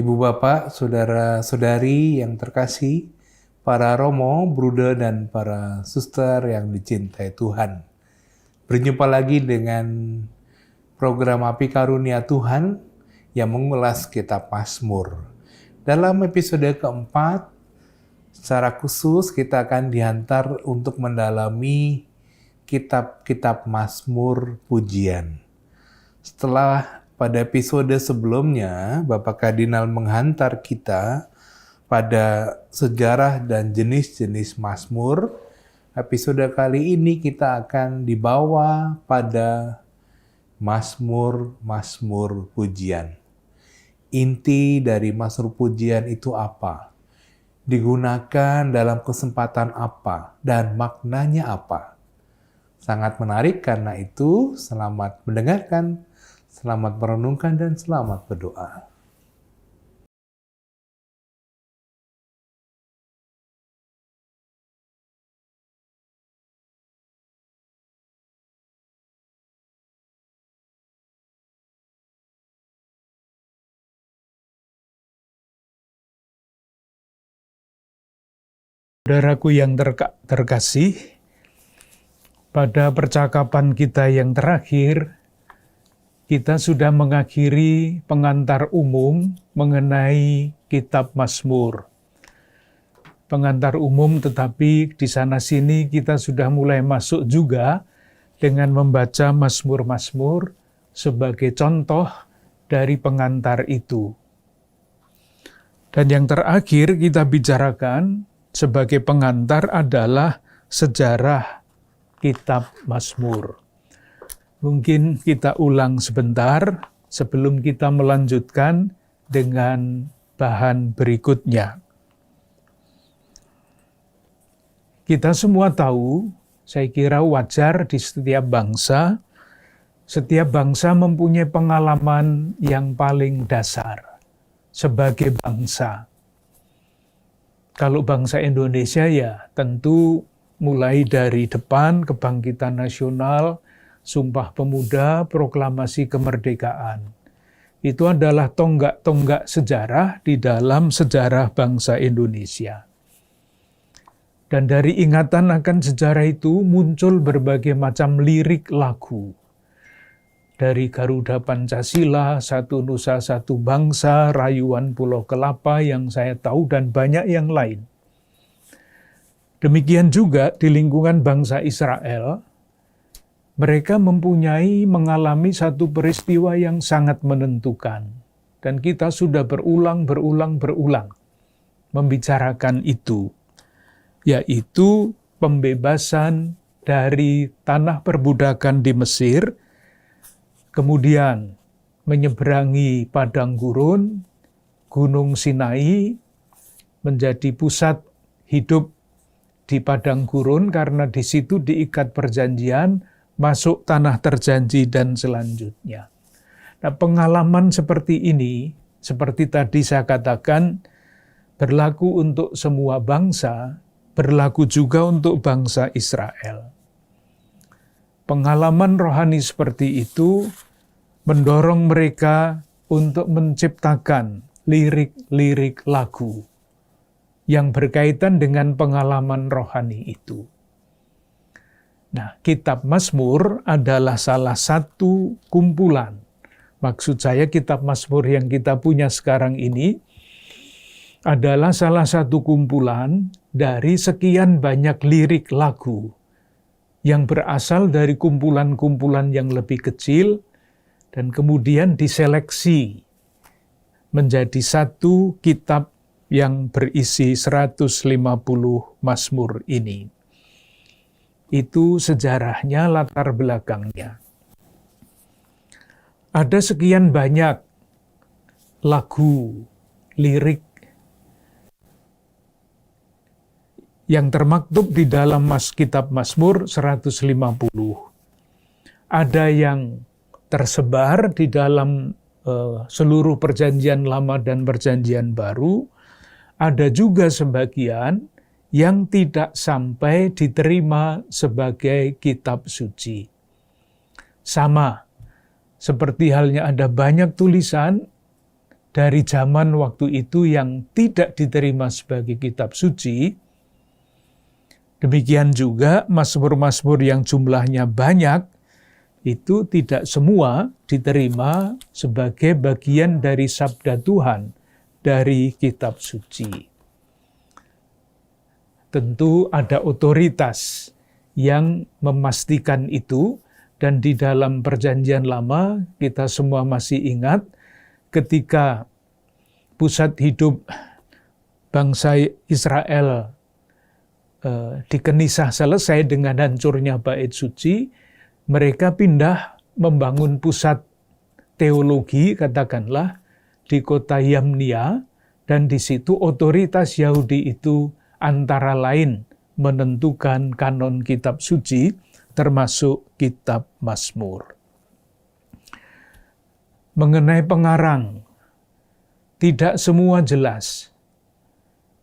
Ibu bapak, saudara-saudari yang terkasih, para romo, bruder, dan para suster yang dicintai Tuhan. Berjumpa lagi dengan program Api Karunia Tuhan yang mengulas kitab Mazmur. Dalam episode keempat, secara khusus kita akan diantar untuk mendalami kitab-kitab Mazmur pujian. Setelah pada episode sebelumnya, Bapak Kardinal menghantar kita pada sejarah dan jenis-jenis Mazmur. Episode kali ini kita akan dibawa pada Mazmur pujian. Inti dari Mazmur pujian itu apa? Digunakan dalam kesempatan apa? Dan maknanya apa? Sangat menarik, karena itu selamat mendengarkan, selamat merenungkan, dan selamat berdoa. Saudaraku yang terkasih, pada percakapan kita yang terakhir, kita sudah mengakhiri pengantar umum mengenai kitab Mazmur. Pengantar umum, tetapi di sana-sini kita sudah mulai masuk juga dengan membaca Mazmur-Mazmur sebagai contoh dari pengantar itu. Dan yang terakhir kita bicarakan sebagai pengantar adalah sejarah kitab Mazmur. Mungkin kita ulang sebentar sebelum kita melanjutkan dengan bahan berikutnya. Kita semua tahu, saya kira wajar di setiap bangsa mempunyai pengalaman yang paling dasar sebagai bangsa. Kalau bangsa Indonesia ya tentu mulai dari depan kebangkitan nasional, Sumpah Pemuda, proklamasi kemerdekaan. Itu adalah tonggak-tonggak sejarah di dalam sejarah bangsa Indonesia. Dan dari ingatan akan sejarah itu muncul berbagai macam lirik lagu. Dari Garuda Pancasila, Satu Nusa Satu Bangsa, Rayuan Pulau Kelapa yang saya tahu, dan banyak yang lain. Demikian juga di lingkungan bangsa Israel, mereka mengalami satu peristiwa yang sangat menentukan. Dan kita sudah berulang membicarakan itu, yaitu pembebasan dari tanah perbudakan di Mesir, kemudian menyeberangi padang gurun, Gunung Sinai, menjadi pusat hidup di padang gurun karena di situ diikat perjanjian, masuk tanah terjanji dan selanjutnya. Nah, pengalaman seperti ini, seperti tadi saya katakan, berlaku untuk semua bangsa, berlaku juga untuk bangsa Israel. Pengalaman rohani seperti itu mendorong mereka untuk menciptakan lirik-lirik lagu yang berkaitan dengan pengalaman rohani itu. Nah, kitab Mazmur adalah salah satu kumpulan. Maksud saya kitab Mazmur yang kita punya sekarang ini adalah salah satu kumpulan dari sekian banyak lirik lagu yang berasal dari kumpulan-kumpulan yang lebih kecil, dan kemudian diseleksi menjadi satu kitab yang berisi 150 Mazmur ini. Itu sejarahnya, latar belakangnya. Ada sekian banyak lagu, lirik yang termaktub di dalam kitab Mazmur 150. Ada yang tersebar di dalam seluruh perjanjian lama dan perjanjian baru, ada juga sebagian yang tidak sampai diterima sebagai kitab suci. Sama, seperti halnya ada banyak tulisan dari zaman waktu itu yang tidak diterima sebagai kitab suci. Demikian juga mazmur-mazmur yang jumlahnya banyak, itu tidak semua diterima sebagai bagian dari sabda Tuhan, dari kitab suci. Tentu ada otoritas yang memastikan itu, dan di dalam Perjanjian Lama kita semua masih ingat ketika pusat hidup bangsa Israel di Kenisah selesai dengan hancurnya bait suci, mereka pindah membangun pusat teologi, katakanlah, di kota Yamnia, dan di situ otoritas Yahudi itu antara lain menentukan kanon kitab suci, termasuk kitab Mazmur. Mengenai pengarang, tidak semua jelas.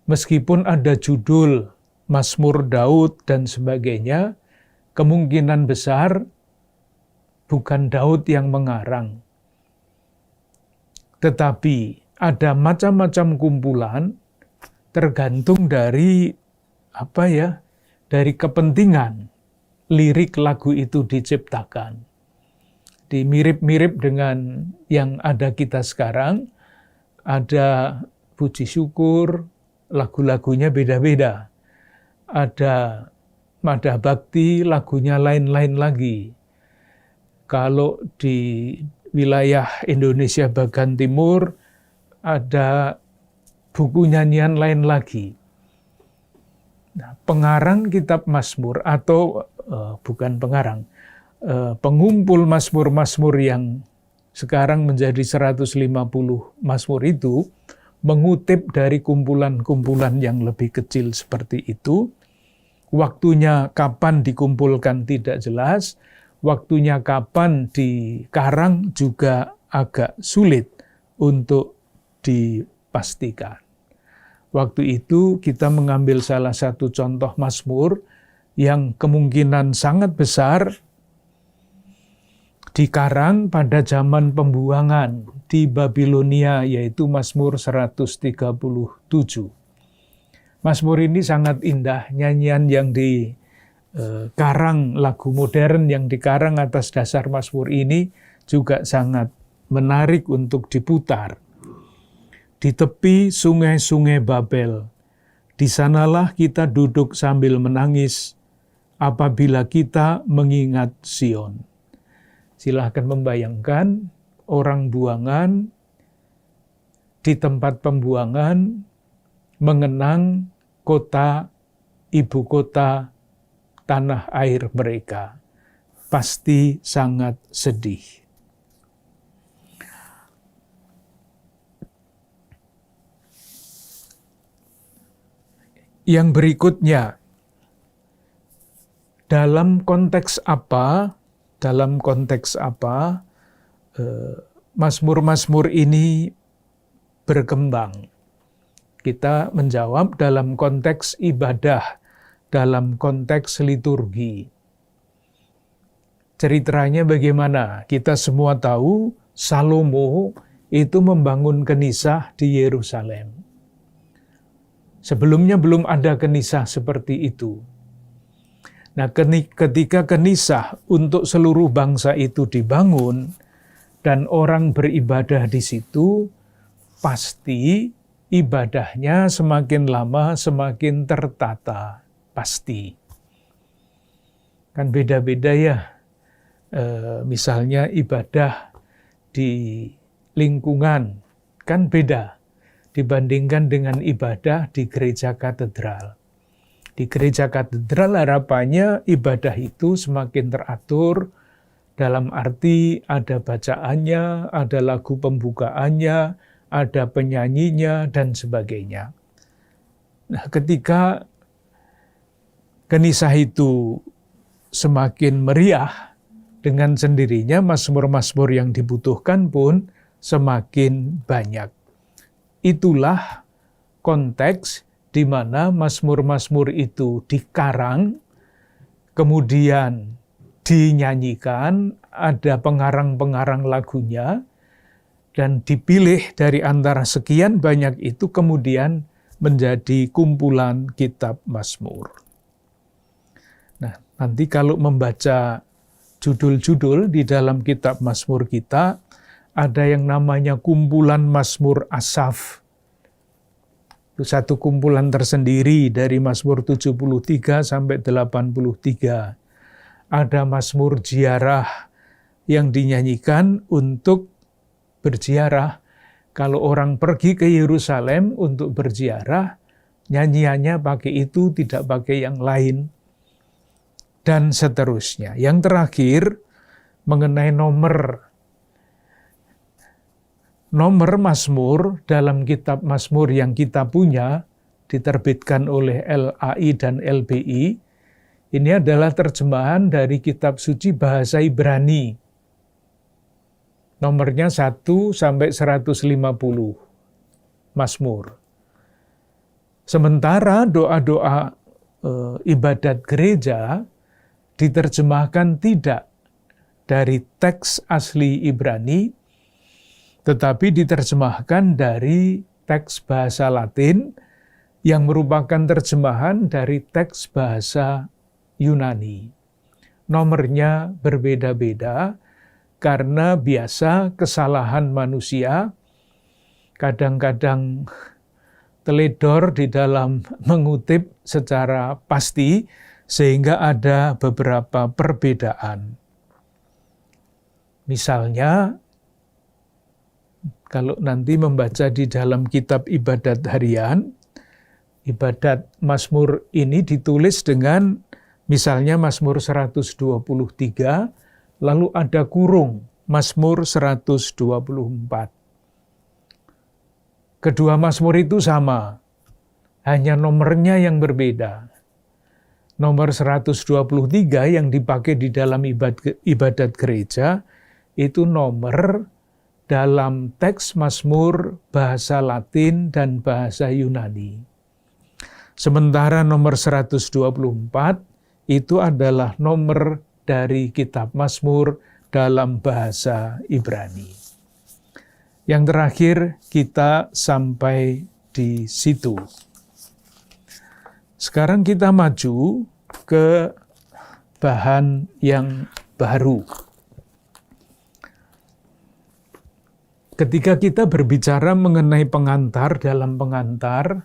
Meskipun ada judul Mazmur Daud dan sebagainya, kemungkinan besar bukan Daud yang mengarang. Tetapi ada macam-macam kumpulan tergantung dari dari kepentingan lirik lagu itu diciptakan. Mirip-mirip dengan yang ada kita sekarang, ada puji syukur, lagu-lagunya beda-beda. Ada madah bakti, lagunya lain-lain lagi. Kalau di wilayah Indonesia bagian timur, ada buku nyanyian lain lagi. Nah, pengarang kitab Mazmur atau bukan pengarang, pengumpul Mazmur-Mazmur yang sekarang menjadi 150 Mazmur itu, mengutip dari kumpulan-kumpulan yang lebih kecil seperti itu. Waktunya kapan dikumpulkan tidak jelas, waktunya kapan dikarang juga agak sulit untuk dipastikan. Waktu itu kita mengambil salah satu contoh Mazmur yang kemungkinan sangat besar dikarang pada zaman pembuangan di Babilonia, yaitu Mazmur 137. Mazmur ini sangat indah, nyanyian yang dikarang, lagu modern yang dikarang atas dasar Mazmur ini juga sangat menarik untuk diputar. Di tepi sungai-sungai Babel, di sanalah kita duduk sambil menangis apabila kita mengingat Sion. Silahkan membayangkan orang buangan di tempat pembuangan mengenang kota, ibu kota, tanah air mereka. Pasti sangat sedih. Yang berikutnya, dalam konteks apa Mazmur-Mazmur ini berkembang? Kita menjawab dalam konteks ibadah, dalam konteks liturgi. Ceritanya bagaimana? Kita semua tahu Salomo itu membangun kenisah di Yerusalem. Sebelumnya belum ada kenisah seperti itu. Nah, ketika kenisah untuk seluruh bangsa itu dibangun dan orang beribadah di situ, pasti ibadahnya semakin lama semakin tertata, pasti. Kan beda-beda ya. Misalnya ibadah di lingkungan kan beda dibandingkan dengan ibadah di gereja katedral. Di gereja katedral harapannya ibadah itu semakin teratur, dalam arti ada bacaannya, ada lagu pembukaannya, ada penyanyinya, dan sebagainya. Nah, ketika kenisah itu semakin meriah, dengan sendirinya mazmur-mazmur yang dibutuhkan pun semakin banyak. Itulah konteks di mana mazmur-mazmur itu dikarang, kemudian dinyanyikan, ada pengarang-pengarang lagunya, dan dipilih dari antara sekian banyak itu kemudian menjadi kumpulan kitab Mazmur. Nah, nanti kalau membaca judul-judul di dalam kitab Mazmur kita, ada yang namanya kumpulan Mazmur Asaf. Itu satu kumpulan tersendiri dari Mazmur 73 sampai 83. Ada Mazmur ziarah yang dinyanyikan untuk berziarah. Kalau orang pergi ke Yerusalem untuk berziarah, nyanyiannya pakai itu, tidak pakai yang lain. Dan seterusnya. Yang terakhir, mengenai nomor Mazmur dalam kitab Mazmur yang kita punya, diterbitkan oleh LAI dan LBI, ini adalah terjemahan dari kitab suci bahasa Ibrani. Nomornya 1 sampai 150 Mazmur. Sementara doa-doa ibadat gereja diterjemahkan tidak dari teks asli Ibrani, tetapi diterjemahkan dari teks bahasa Latin yang merupakan terjemahan dari teks bahasa Yunani. Nomornya berbeda-beda karena biasa kesalahan manusia kadang-kadang teledor di dalam mengutip secara pasti sehingga ada beberapa perbedaan. Misalnya, kalau nanti membaca di dalam kitab ibadat harian, ibadat Mazmur ini ditulis dengan misalnya Mazmur 123, lalu ada kurung Mazmur 124. Kedua Mazmur itu sama, hanya nomornya yang berbeda. Nomor 123 yang dipakai di dalam ibadat gereja, itu nomor dalam teks Mazmur bahasa Latin dan bahasa Yunani. Sementara nomor 124 itu adalah nomor dari kitab Mazmur dalam bahasa Ibrani. Yang terakhir kita sampai di situ. Sekarang kita maju ke bahan yang baru. Ketika kita berbicara mengenai pengantar dalam pengantar,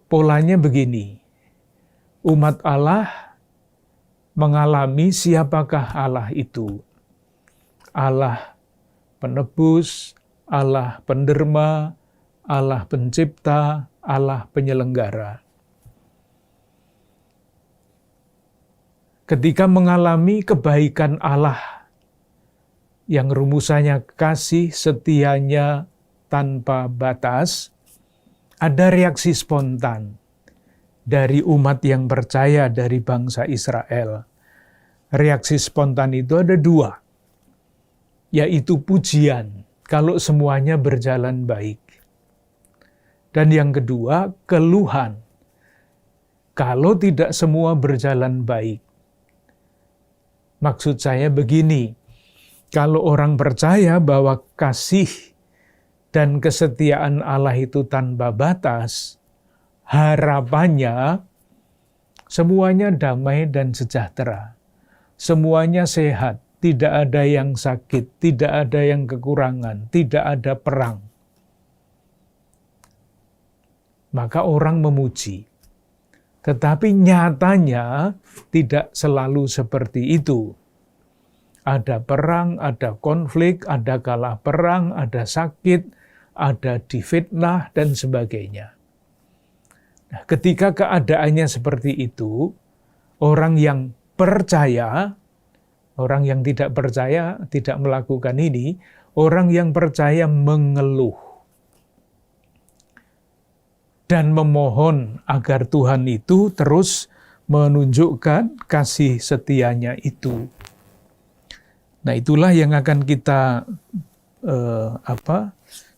polanya begini. Umat Allah mengalami siapakah Allah itu. Allah penebus, Allah penderma, Allah pencipta, Allah penyelenggara. Ketika mengalami kebaikan Allah yang rumusannya kasih setianya tanpa batas, ada reaksi spontan dari umat yang percaya dari bangsa Israel. Reaksi spontan itu ada dua, yaitu pujian kalau semuanya berjalan baik. Dan yang kedua, keluhan kalau tidak semua berjalan baik. Maksud saya begini, kalau orang percaya bahwa kasih dan kesetiaan Allah itu tanpa batas, harapannya semuanya damai dan sejahtera. Semuanya sehat, tidak ada yang sakit, tidak ada yang kekurangan, tidak ada perang. Maka orang memuji. Tetapi nyatanya tidak selalu seperti itu. Ada perang, ada konflik, ada kalah perang, ada sakit, ada difitnah, dan sebagainya. Nah, ketika keadaannya seperti itu, orang yang percaya, orang yang tidak percaya tidak melakukan ini, orang yang percaya mengeluh dan memohon agar Tuhan itu terus menunjukkan kasih setianya itu. Nah, itulah yang akan kita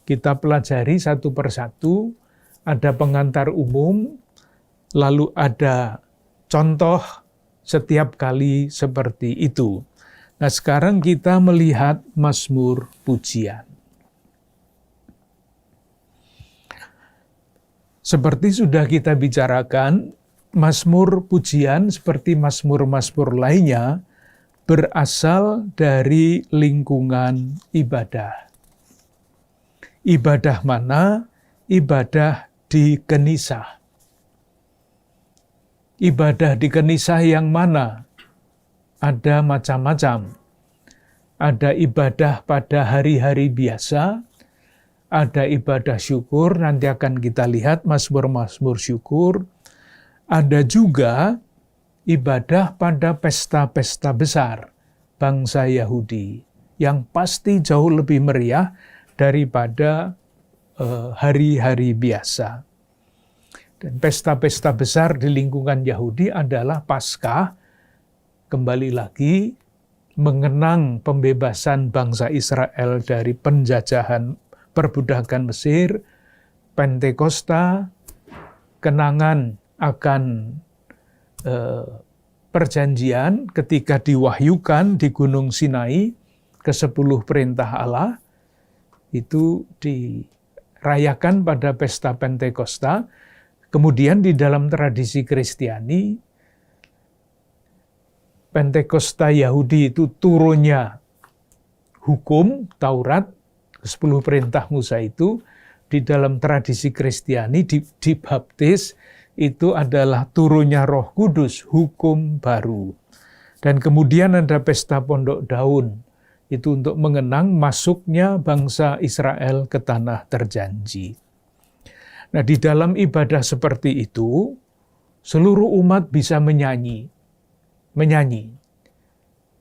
kita pelajari satu persatu. Ada pengantar umum, lalu ada contoh setiap kali seperti itu. Nah, sekarang kita melihat Mazmur Pujian. Seperti sudah kita bicarakan, Mazmur Pujian seperti Mazmur-Mazmur lainnya berasal dari lingkungan ibadah. Ibadah mana? Ibadah di Kenisah. Ibadah di Kenisah yang mana? Ada macam-macam. Ada ibadah pada hari-hari biasa, ada ibadah syukur, nanti akan kita lihat Mazmur-Mazmur syukur. Ada juga ibadah pada pesta-pesta besar bangsa Yahudi, yang pasti jauh lebih meriah daripada hari-hari biasa. Dan pesta-pesta besar di lingkungan Yahudi adalah Paskah, kembali lagi mengenang pembebasan bangsa Israel dari penjajahan perbudakan Mesir, Pentakosta, kenangan akan perjanjian ketika diwahyukan di Gunung Sinai, ke-10 perintah Allah, itu dirayakan pada pesta Pentakosta. Kemudian di dalam tradisi Kristiani, Pentakosta Yahudi itu turunnya hukum, Taurat, 10 perintah Musa itu, di dalam tradisi Kristiani dibaptis, itu adalah turunnya Roh Kudus, hukum baru. Dan kemudian ada pesta Pondok Daun, itu untuk mengenang masuknya bangsa Israel ke tanah terjanji. Nah, di dalam ibadah seperti itu, seluruh umat bisa menyanyi.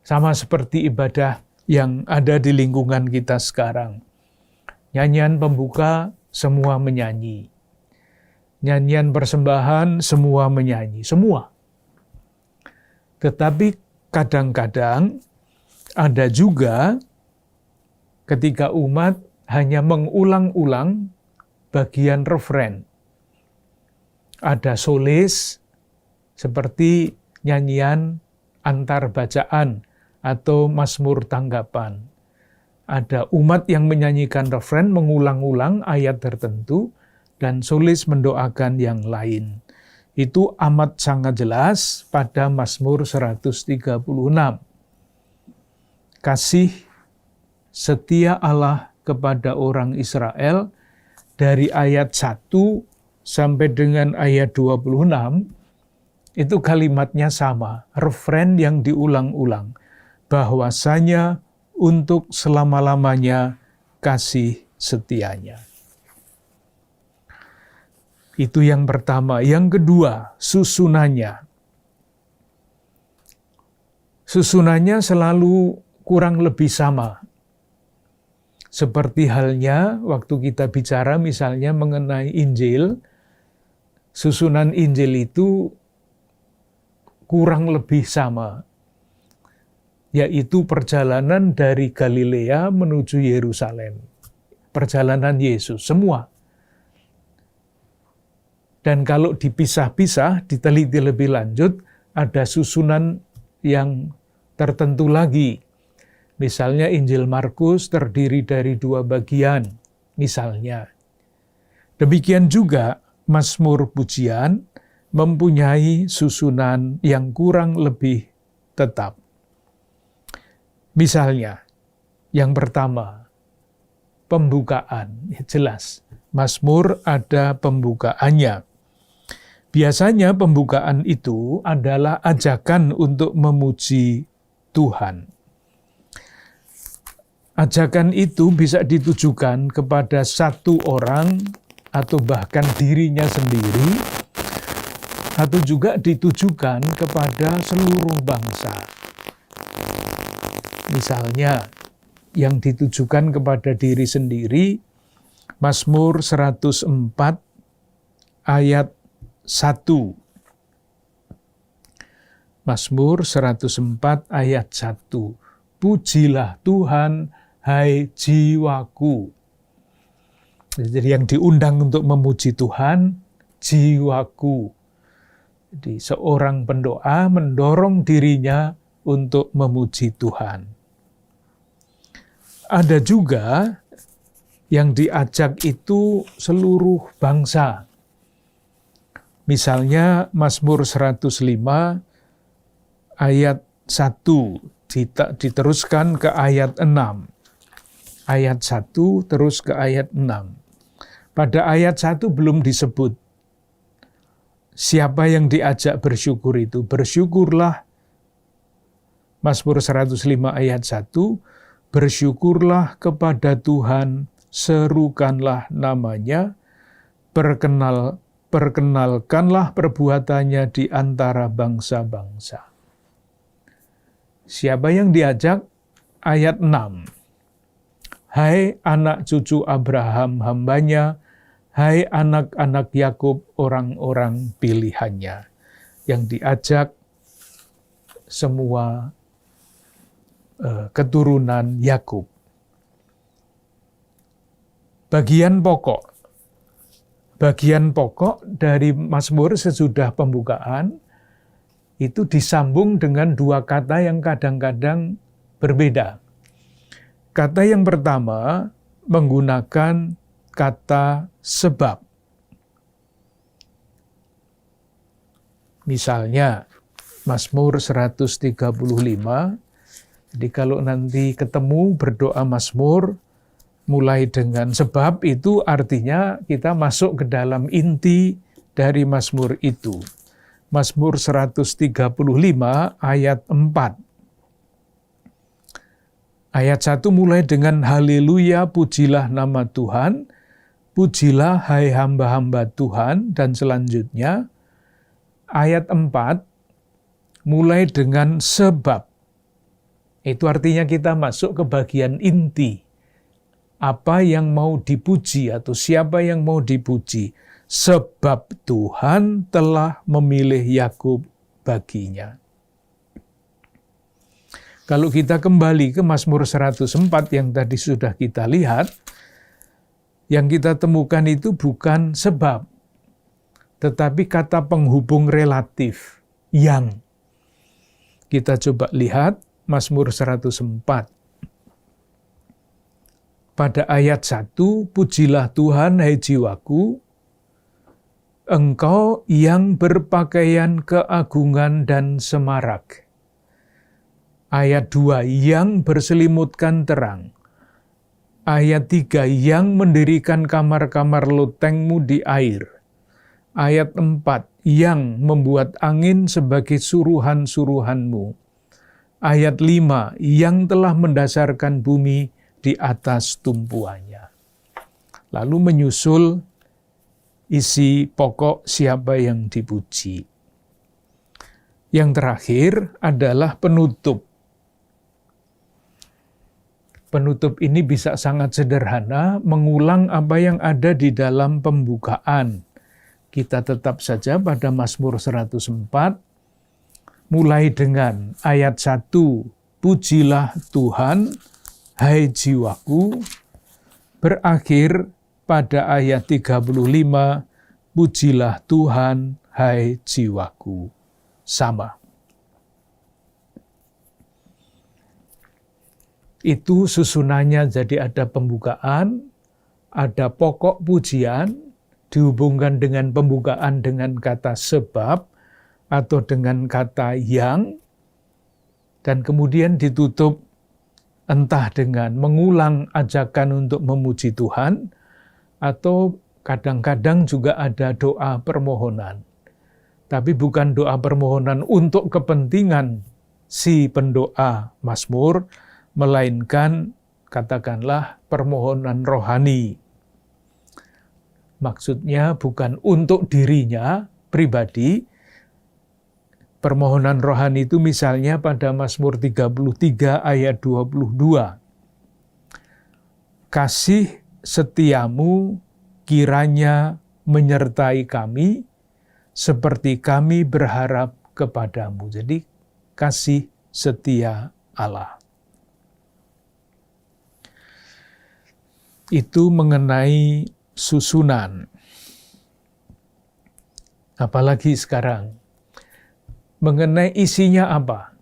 Sama seperti ibadah yang ada di lingkungan kita sekarang. Nyanyian pembuka, semua menyanyi. Nyanyian persembahan, semua menyanyi. Semua. Tetapi kadang-kadang ada juga ketika umat hanya mengulang-ulang bagian refren. Ada solis seperti nyanyian antar bacaan atau mazmur tanggapan. Ada umat yang menyanyikan refren, mengulang-ulang ayat tertentu, dan solis mendoakan yang lain. Itu amat sangat jelas pada Mazmur 136. Kasih setia Allah kepada orang Israel, dari ayat 1 sampai dengan ayat 26, itu kalimatnya sama, refren yang diulang-ulang, bahwasanya untuk selama-lamanya kasih setianya. Itu yang pertama. Yang kedua, susunannya. Susunannya selalu kurang lebih sama. Seperti halnya waktu kita bicara misalnya mengenai Injil, susunan Injil itu kurang lebih sama, yaitu perjalanan dari Galilea menuju Yerusalem. Perjalanan Yesus, semua. Dan kalau dipisah-pisah, diteliti lebih lanjut, ada susunan yang tertentu lagi. Misalnya Injil Markus terdiri dari 2 bagian, misalnya. Demikian juga Mazmur Pujian mempunyai susunan yang kurang lebih tetap. Misalnya, yang pertama, pembukaan. Jelas, Mazmur ada pembukaannya. Biasanya pembukaan itu adalah ajakan untuk memuji Tuhan. Ajakan itu bisa ditujukan kepada satu orang atau bahkan dirinya sendiri, atau juga ditujukan kepada seluruh bangsa. Misalnya, yang ditujukan kepada diri sendiri, Mazmur 104 ayat 1. Mazmur 104 ayat 1. Pujilah Tuhan, hai jiwaku. Jadi yang diundang untuk memuji Tuhan, jiwaku. Jadi seorang pendoa mendorong dirinya untuk memuji Tuhan. Ada juga yang diajak itu seluruh bangsa. Misalnya Mazmur 105 ayat 1 diteruskan ke ayat 6. Ayat 1 terus ke ayat 6. Pada ayat 1 belum disebut siapa yang diajak bersyukur itu. Bersyukurlah, Mazmur 105 ayat 1, bersyukurlah kepada Tuhan, serukanlah namanya, perkenalkanlah perbuatannya di antara bangsa-bangsa. Siapa yang diajak? Ayat 6. Hai anak cucu Abraham hambanya, hai anak-anak Yakub orang-orang pilihannya. Yang diajak semua keturunan Yakub. Bagian pokok dari Mazmur sesudah pembukaan itu disambung dengan dua kata yang kadang-kadang berbeda. Kata yang pertama menggunakan kata sebab. Misalnya Mazmur 135, jadi kalau nanti ketemu berdoa Mazmur, mulai dengan sebab itu artinya kita masuk ke dalam inti dari Mazmur itu. Mazmur 135 ayat 4. Ayat 1 mulai dengan haleluya, pujilah nama Tuhan, pujilah hai hamba-hamba Tuhan, dan selanjutnya ayat 4 mulai dengan sebab. Itu artinya kita masuk ke bagian inti. Apa yang mau dipuji atau siapa yang mau dipuji? Sebab Tuhan telah memilih Yakub baginya. Kalau kita kembali ke Mazmur 104 yang tadi sudah kita lihat, yang kita temukan itu bukan sebab, tetapi kata penghubung relatif, yang. Kita coba lihat Mazmur 104. Pada ayat 1, pujilah Tuhan hai jiwaku, engkau yang berpakaian keagungan dan semarak. Ayat 2, yang berselimutkan terang. Ayat 3, yang mendirikan kamar-kamar lotengmu di air. Ayat 4, yang membuat angin sebagai suruhan-suruhanmu. Ayat 5, yang telah mendasarkan bumi di atas tumpuannya. Lalu menyusul isi pokok siapa yang dipuji. Yang terakhir adalah penutup. Penutup ini bisa sangat sederhana, mengulang apa yang ada di dalam pembukaan. Kita tetap saja pada Mazmur 104, mulai dengan ayat 1, pujilah Tuhan, hai jiwaku, berakhir pada ayat 35, pujilah Tuhan, hai jiwaku. Sama. Itu susunannya, jadi ada pembukaan, ada pokok pujian, dihubungkan dengan pembukaan dengan kata sebab, atau dengan kata yang, dan kemudian ditutup entah dengan mengulang ajakan untuk memuji Tuhan, atau kadang-kadang juga ada doa permohonan. Tapi bukan doa permohonan untuk kepentingan si pendoa Mazmur, melainkan katakanlah permohonan rohani. Maksudnya bukan untuk dirinya pribadi. Permohonan rohani itu misalnya pada Mazmur 33 ayat 22. Kasih setiamu kiranya menyertai kami, seperti kami berharap kepadamu. Jadi kasih setia Allah. Itu mengenai susunan. Apalagi sekarang. Mengenai isinya apa?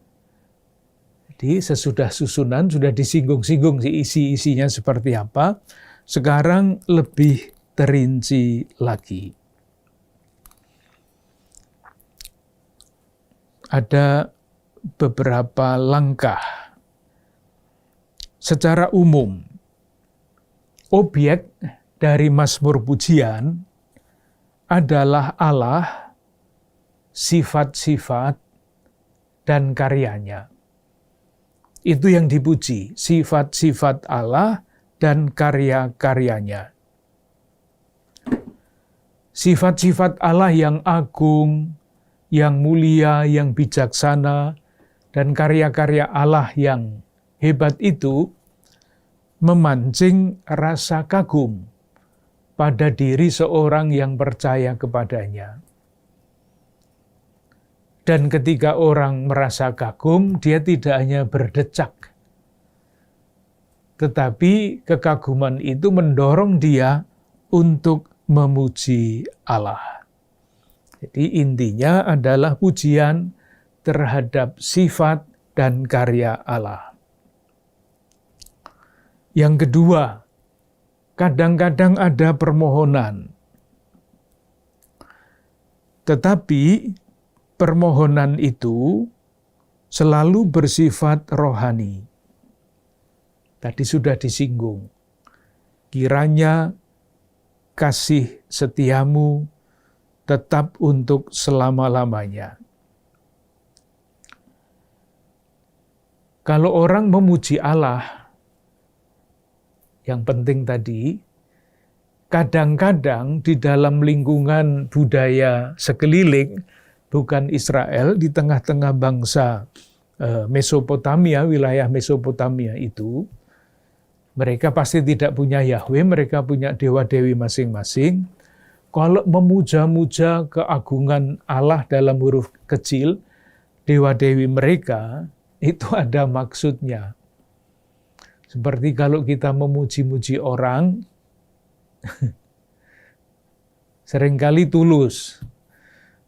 Jadi sesudah susunan sudah disinggung-singgung isi-isinya seperti apa. Sekarang lebih terinci lagi. Ada beberapa langkah. Secara umum, objek dari Mazmur Pujian adalah Allah, sifat-sifat, dan karyanya. Itu yang dipuji, sifat-sifat Allah dan karya-karyanya. Sifat-sifat Allah yang agung, yang mulia, yang bijaksana, dan karya-karya Allah yang hebat itu memancing rasa kagum pada diri seorang yang percaya kepadanya. Dan ketika orang merasa kagum, dia tidak hanya berdecak, tetapi kekaguman itu mendorong dia untuk memuji Allah. Jadi intinya adalah pujian terhadap sifat dan karya Allah. Yang kedua, kadang-kadang ada permohonan. Tetapi permohonan itu selalu bersifat rohani. Tadi sudah disinggung. Kiranya kasih setiamu tetap untuk selama-lamanya. Kalau orang memuji Allah, yang penting tadi, kadang-kadang di dalam lingkungan budaya sekeliling, bukan Israel, di tengah-tengah bangsa Mesopotamia, wilayah Mesopotamia itu, mereka pasti tidak punya Yahweh, mereka punya dewa-dewi masing-masing. Kalau memuja-muja keagungan Allah dalam huruf kecil, dewa-dewi mereka, itu ada maksudnya. Seperti kalau kita memuji-muji orang, seringkali tulus,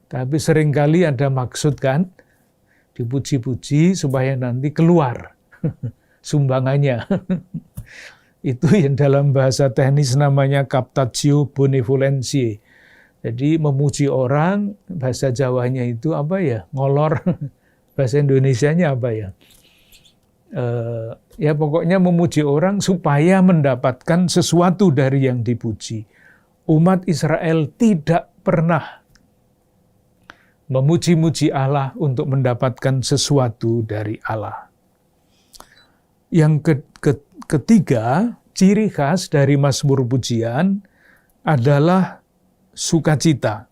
tapi seringkali ada maksud kan, dipuji-puji supaya nanti keluar sumbangannya. Itu yang dalam bahasa teknis namanya captatio benevolentiae. Jadi memuji orang, bahasa Jawanya itu apa ya? Ngolor. Bahasa Indonesianya apa ya? Ya pokoknya memuji orang supaya mendapatkan sesuatu dari yang dipuji. Umat Israel tidak pernah memuji-muji Allah untuk mendapatkan sesuatu dari Allah. Yang ketiga, ciri khas dari Mazmur Pujian adalah sukacita,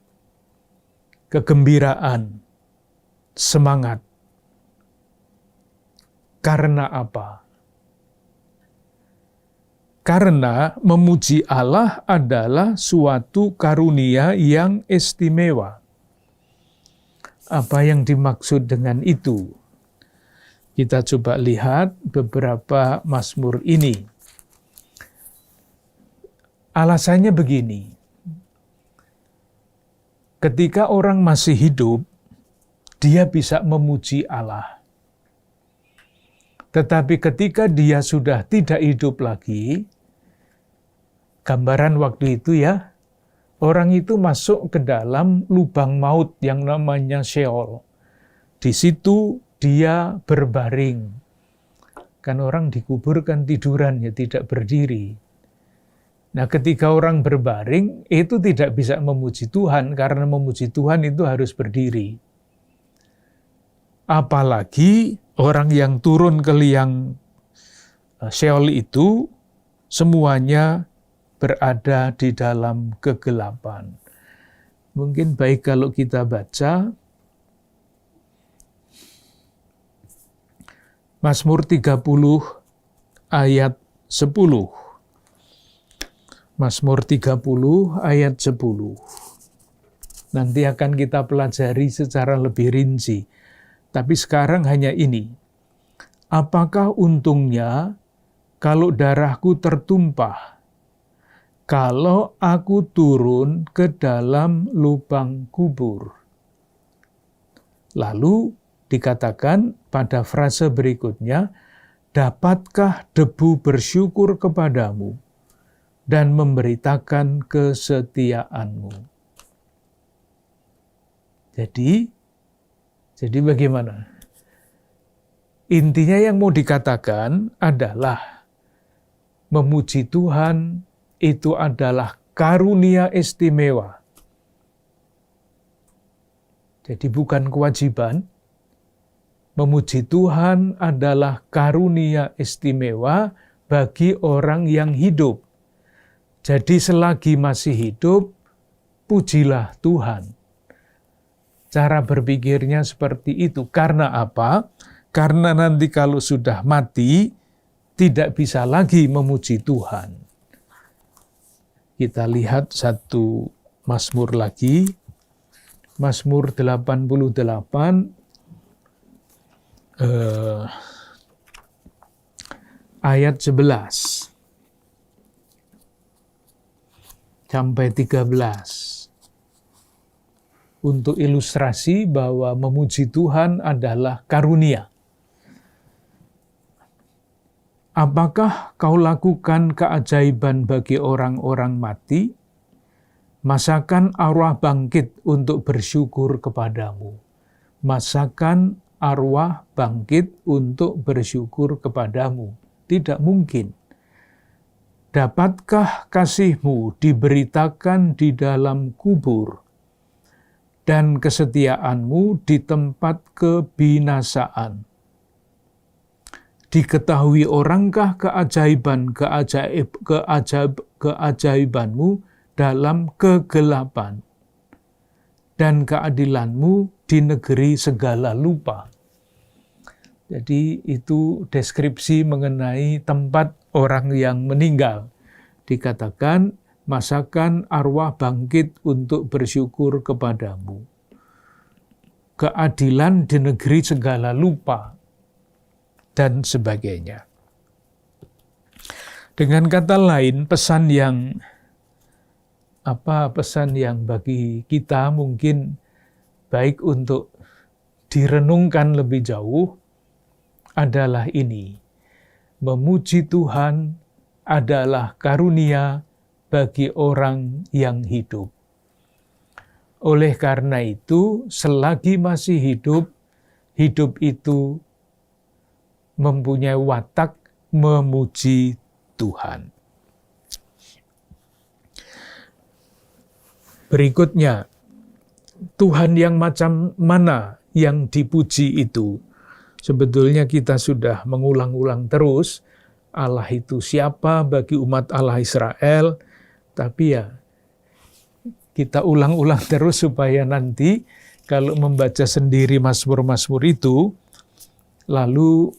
kegembiraan, semangat. Karena apa? Karena memuji Allah adalah suatu karunia yang istimewa. Apa yang dimaksud dengan itu? Kita coba lihat beberapa mazmur ini. Alasannya begini. Ketika orang masih hidup, dia bisa memuji Allah. Tetapi ketika dia sudah tidak hidup lagi, gambaran waktu itu ya, orang itu masuk ke dalam lubang maut yang namanya Sheol. Di situ dia berbaring. Kan orang dikubur kan tiduran ya, tidak berdiri. Nah ketika orang berbaring, itu tidak bisa memuji Tuhan, karena memuji Tuhan itu harus berdiri. Apalagi orang yang turun ke liang Sheol itu, semuanya berada di dalam kegelapan. Mungkin baik kalau kita baca Mazmur 30 ayat 10. Mazmur 30 ayat 10. Nanti akan kita pelajari secara lebih rinci. Tapi sekarang hanya ini. Apakah untungnya kalau darahku tertumpah, kalau aku turun ke dalam lubang kubur? Lalu dikatakan pada frase berikutnya, dapatkah debu bersyukur kepadamu dan memberitakan kesetiaanmu? Jadi bagaimana? Intinya yang mau dikatakan adalah memuji Tuhan itu adalah karunia istimewa. Jadi bukan kewajiban. Memuji Tuhan adalah karunia istimewa bagi orang yang hidup. Jadi selagi masih hidup, pujilah Tuhan. Cara berpikirnya seperti itu. Karena apa? Karena nanti kalau sudah mati, tidak bisa lagi memuji Tuhan. Kita lihat satu Mazmur lagi. Mazmur 88, ayat 11 sampai 13. Untuk ilustrasi bahwa memuji Tuhan adalah karunia. Apakah kau lakukan keajaiban bagi orang-orang mati? Masakan arwah bangkit untuk bersyukur kepadamu. Masakan arwah bangkit untuk bersyukur kepadamu. Tidak mungkin. Dapatkah kasih-Mu diberitakan di dalam kubur dan kesetiaan-Mu di tempat kebinasaan? Diketahui orangkah keajaiban-Mu dalam kegelapan dan keadilan-Mu di negeri segala lupa. Jadi itu deskripsi mengenai tempat orang yang meninggal. Dikatakan, masakan arwah bangkit untuk bersyukur kepadamu. Keadilan di negeri segala lupa. Dan sebagainya. Dengan kata lain, pesan yang bagi kita mungkin baik untuk direnungkan lebih jauh adalah ini. Memuji Tuhan adalah karunia bagi orang yang hidup. Oleh karena itu, selagi masih hidup, hidup itu mempunyai watak memuji Tuhan. Berikutnya, Tuhan yang macam mana yang dipuji itu? Sebetulnya kita sudah mengulang-ulang terus, Allah itu siapa bagi umat Allah Israel, tapi ya kita ulang-ulang terus supaya nanti kalau membaca sendiri Mazmur-Mazmur itu, lalu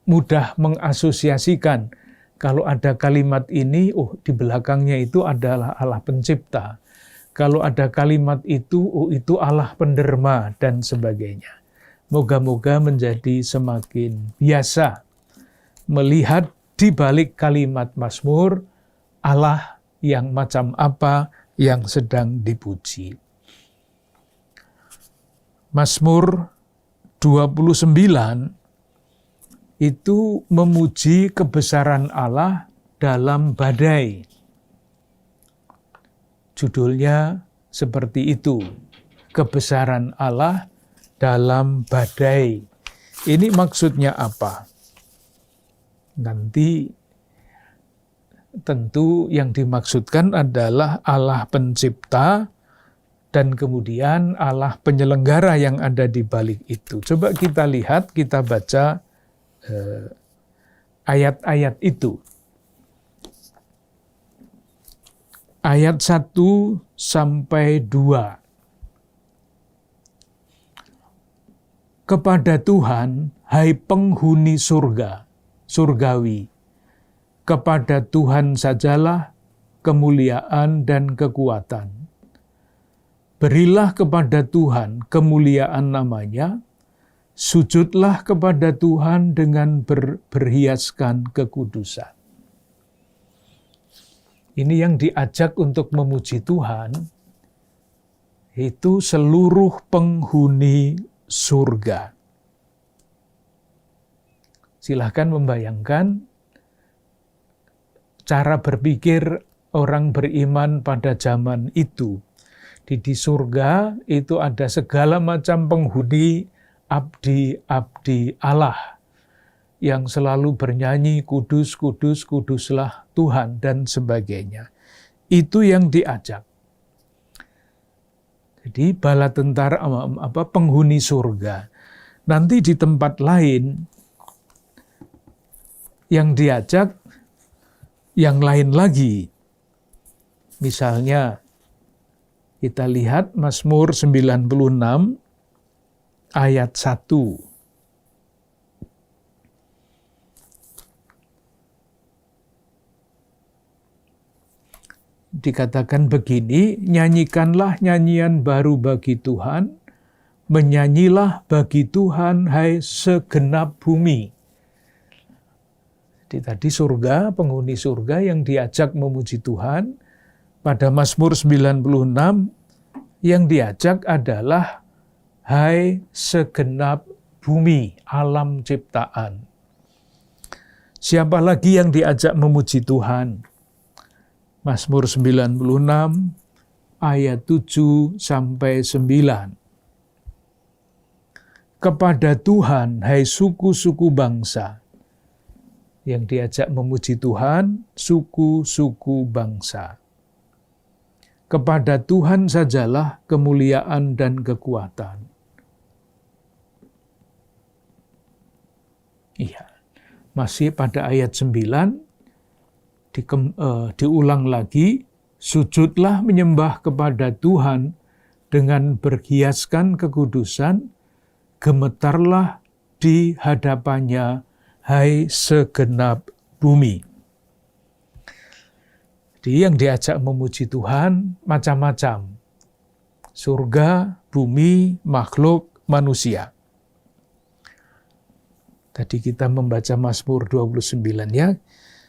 mudah mengasosiasikan kalau ada kalimat ini, di belakangnya itu adalah Allah pencipta. Kalau ada kalimat itu, itu Allah penderma dan sebagainya. Moga-moga menjadi semakin biasa melihat di balik kalimat Mazmur Allah yang macam apa yang sedang dipuji. Mazmur 29 itu memuji kebesaran Allah dalam badai. Judulnya seperti itu, kebesaran Allah dalam badai. Ini maksudnya apa? Nanti tentu yang dimaksudkan adalah Allah pencipta dan kemudian Allah penyelenggara yang ada di balik itu. Coba kita lihat, kita baca ayat-ayat itu. Ayat 1 sampai 2. Kepada Tuhan, hai penghuni surga, surgawi, kepada Tuhan sajalah kemuliaan dan kekuatan. Berilah kepada Tuhan kemuliaan namanya, sujudlah kepada Tuhan dengan berhiaskan kekudusan. Ini yang diajak untuk memuji Tuhan, itu seluruh penghuni surga. Silahkan membayangkan cara berpikir orang beriman pada zaman itu. Di surga itu ada segala macam penghuni abdi-abdi Allah yang selalu bernyanyi kudus, kudus, kuduslah Tuhan dan sebagainya. Itu yang diajak. Jadi bala tentara penghuni surga. Nanti di tempat lain yang diajak yang lain lagi. Misalnya kita lihat Mazmur 96 ayat 1. Dikatakan begini, nyanyikanlah nyanyian baru bagi Tuhan, menyanyilah bagi Tuhan hai segenap bumi. Jadi tadi surga, penghuni surga yang diajak memuji Tuhan, pada Mazmur 96 yang diajak adalah hai segenap bumi, alam ciptaan. Siapa lagi yang diajak memuji Tuhan? Mazmur 96 ayat 7 sampai 9. Kepada Tuhan, hai suku-suku bangsa. Yang diajak memuji Tuhan, suku-suku bangsa. Kepada Tuhan sajalah kemuliaan dan kekuatan. Iya, masih pada ayat 9, diulang lagi, sujudlah menyembah kepada Tuhan dengan berhiaskan kekudusan, gemetarlah di hadapannya, hai segenap bumi. Jadi yang diajak memuji Tuhan macam-macam. Surga, bumi, makhluk, manusia. Tadi kita membaca Mazmur 29 ya.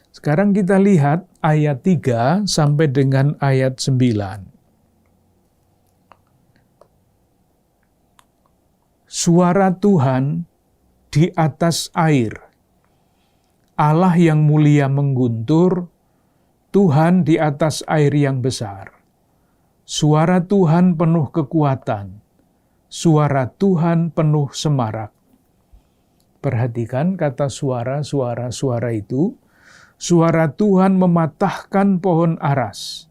Sekarang kita lihat ayat 3 sampai dengan ayat 9. Suara Tuhan di atas air. Allah yang mulia mengguntur, Tuhan di atas air yang besar. Suara Tuhan penuh kekuatan. Suara Tuhan penuh semarak. Perhatikan kata suara itu. Suara Tuhan mematahkan pohon aras,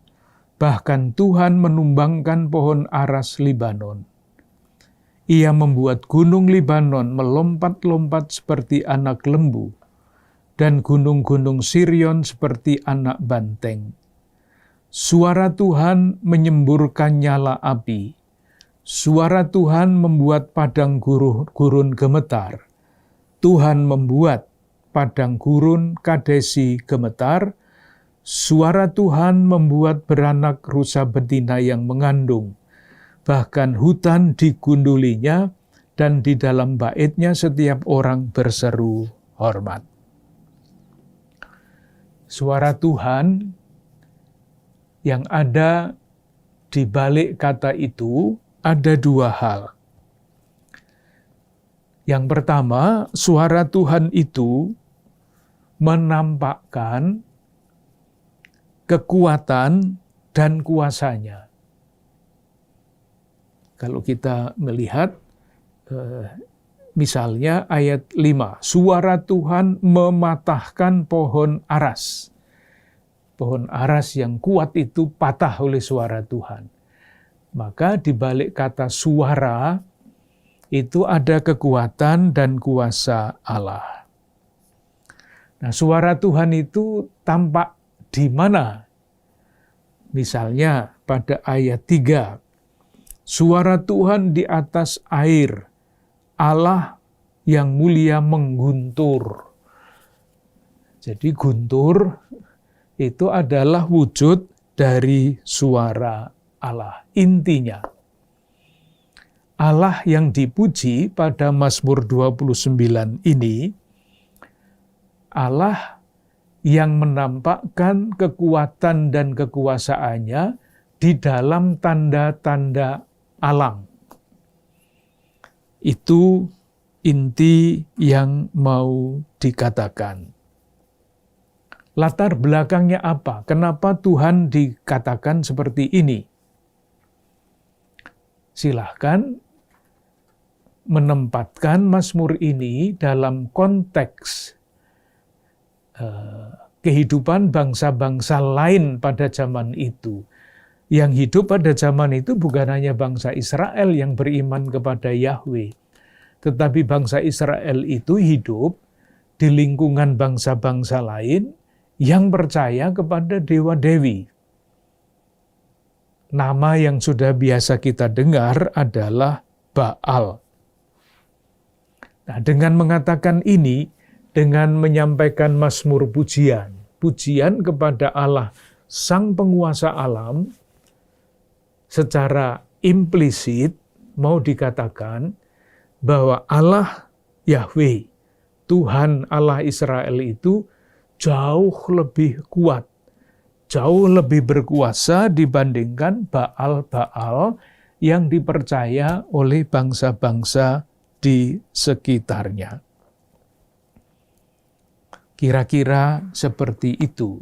bahkan Tuhan menumbangkan pohon aras Libanon. Ia membuat gunung Libanon melompat-lompat seperti anak lembu, dan gunung-gunung Sirion seperti anak banteng. Suara Tuhan menyemburkan nyala api. Suara Tuhan membuat padang gurun gemetar. Tuhan membuat padang gurun Kadesi gemetar, suara Tuhan membuat beranak rusa betina yang mengandung. Bahkan hutan digundulinya, dan di dalam baitnya setiap orang berseru hormat. Suara Tuhan yang ada di balik kata itu ada dua hal. Yang pertama, suara Tuhan itu menampakkan kekuatan dan kuasanya. Kalau kita melihat, misalnya ayat 5, suara Tuhan mematahkan pohon aras. Pohon aras yang kuat itu patah oleh suara Tuhan. Maka di balik kata suara, itu ada kekuatan dan kuasa Allah. Nah, suara Tuhan itu tampak di mana? Misalnya pada ayat 3, suara Tuhan di atas air, Allah yang mulia mengguntur. Jadi guntur itu adalah wujud dari suara Allah. Intinya, Allah yang dipuji pada Mazmur 29 ini, Allah yang menampakkan kekuatan dan kekuasaannya di dalam tanda-tanda alam. Itu inti yang mau dikatakan. Latar belakangnya apa? Kenapa Tuhan dikatakan seperti ini? Silahkan menempatkan Mazmur ini dalam konteks kehidupan bangsa-bangsa lain pada zaman itu. Yang hidup pada zaman itu bukan hanya bangsa Israel yang beriman kepada Yahweh, tetapi bangsa Israel itu hidup di lingkungan bangsa-bangsa lain yang percaya kepada dewa-dewi. Nama yang sudah biasa kita dengar adalah Baal. Nah, dengan mengatakan ini, dengan menyampaikan mazmur pujian kepada Allah, Sang Penguasa alam, secara implisit mau dikatakan bahwa Allah Yahweh, Tuhan Allah Israel itu jauh lebih kuat, jauh lebih berkuasa dibandingkan Baal-Baal yang dipercaya oleh bangsa-bangsa di sekitarnya. Kira-kira seperti itu.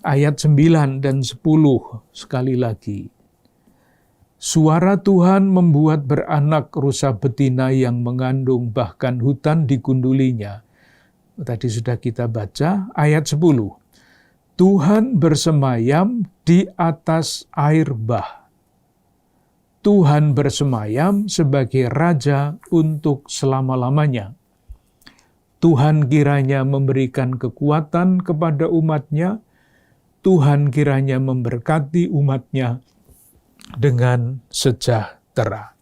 Ayat 9 dan 10 sekali lagi. Suara Tuhan membuat beranak rusa betina yang mengandung, bahkan hutan digundulinya. Tadi sudah kita baca ayat 10. Tuhan bersemayam di atas air bah. Tuhan bersemayam sebagai Raja untuk selama-lamanya. Tuhan kiranya memberikan kekuatan kepada umat-Nya. Tuhan kiranya memberkati umat-Nya dengan sejahtera.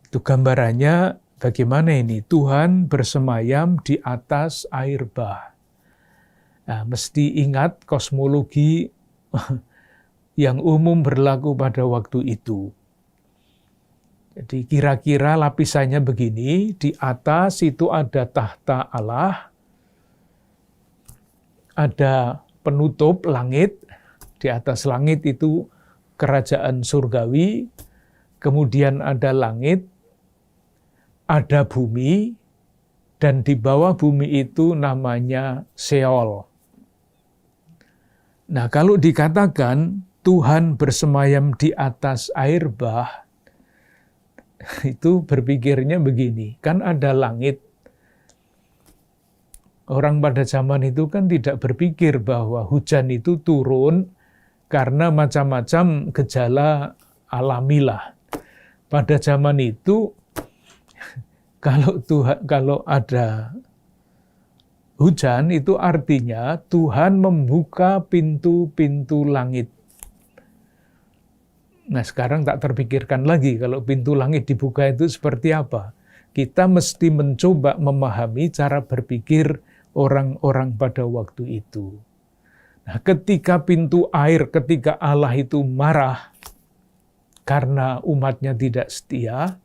Itu gambarannya. Bagaimana ini? Tuhan bersemayam di atas air bah. Nah, mesti ingat kosmologi yang umum berlaku pada waktu itu. Jadi kira-kira lapisannya begini, di atas itu ada tahta Allah, ada penutup langit, di atas langit itu kerajaan surgawi, kemudian ada langit, ada bumi, dan di bawah bumi itu namanya Seol. Nah, kalau dikatakan Tuhan bersemayam di atas air bah, itu berpikirnya begini, kan ada langit. Orang pada zaman itu kan tidak berpikir bahwa hujan itu turun karena macam-macam gejala alamilah. Pada zaman itu, kalau ada hujan, itu artinya Tuhan membuka pintu-pintu langit. Nah, sekarang tak terpikirkan lagi kalau pintu langit dibuka itu seperti apa. Kita mesti mencoba memahami cara berpikir orang-orang pada waktu itu. Nah, ketika pintu air, ketika Allah itu marah karena umat-Nya tidak setia,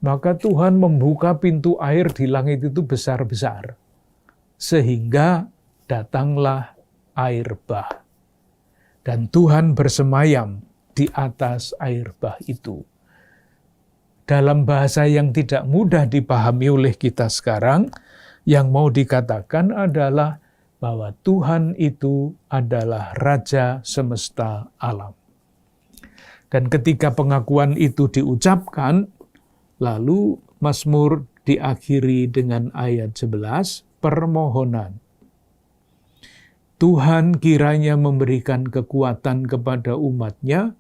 maka Tuhan membuka pintu air di langit itu besar-besar. Sehingga datanglah air bah. Dan Tuhan bersemayam di atas air bah itu. Dalam bahasa yang tidak mudah dipahami oleh kita sekarang, yang mau dikatakan adalah bahwa Tuhan itu adalah Raja semesta alam. Dan ketika pengakuan itu diucapkan, lalu Mazmur diakhiri dengan ayat 11, permohonan. Tuhan kiranya memberikan kekuatan kepada umat-Nya,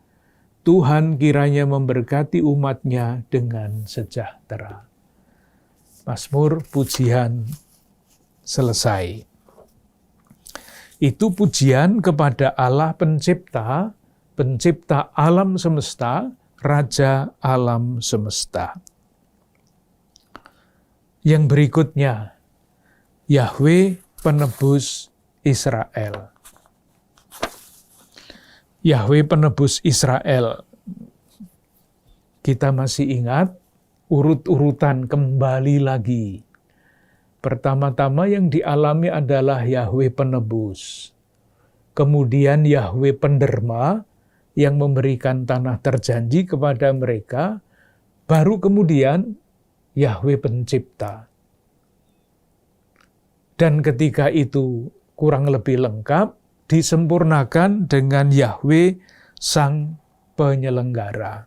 Tuhan kiranya memberkati umat-Nya dengan sejahtera. Mazmur pujian selesai. Itu pujian kepada Allah pencipta, pencipta alam semesta, Raja alam semesta. Yang berikutnya, Yahweh penebus Israel. Yahweh penebus Israel. Kita masih ingat urut-urutan kembali lagi. Pertama-tama yang dialami adalah Yahweh penebus. Kemudian Yahweh penderma yang memberikan tanah terjanji kepada mereka. Baru kemudian Yahweh pencipta. Dan ketika itu kurang lebih lengkap, disempurnakan dengan Yahweh sang penyelenggara.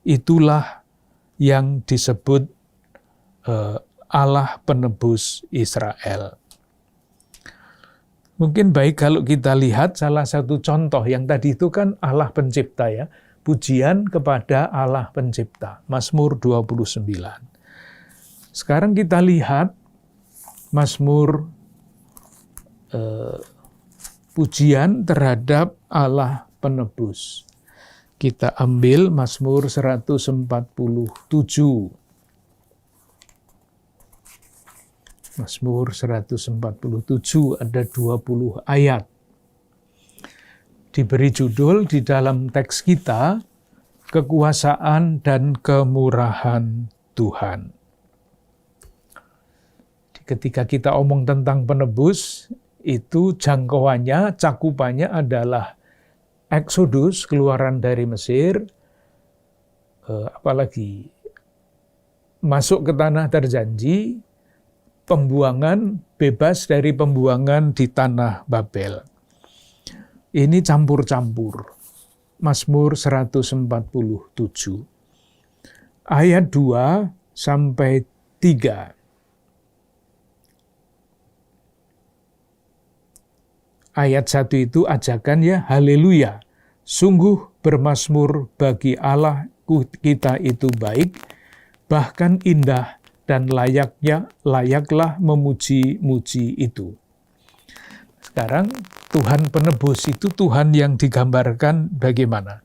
Itulah yang disebut Allah penebus Israel. Mungkin baik kalau kita lihat salah satu contoh yang tadi itu kan Allah pencipta ya. Pujian kepada Allah pencipta. Mazmur 29. Sekarang kita lihat Mazmur pujian terhadap Allah penebus. Kita ambil Mazmur 147. Mazmur 147 ada 20 ayat. Diberi judul di dalam teks kita, Kekuasaan dan Kemurahan Tuhan. Ketika kita omong tentang penebus, itu jangkauannya, cakupannya adalah Eksodus, keluaran dari Mesir, apalagi masuk ke tanah terjanji, pembuangan, bebas dari pembuangan di tanah Babel. Ini campur-campur. Mazmur 147. Ayat 2 sampai 3. Ayat 1 itu ajakan ya, haleluya. Sungguh bermazmur bagi Allah kita itu baik, bahkan indah dan layaklah memuji-muji itu. Sekarang Tuhan penebus itu Tuhan yang digambarkan bagaimana?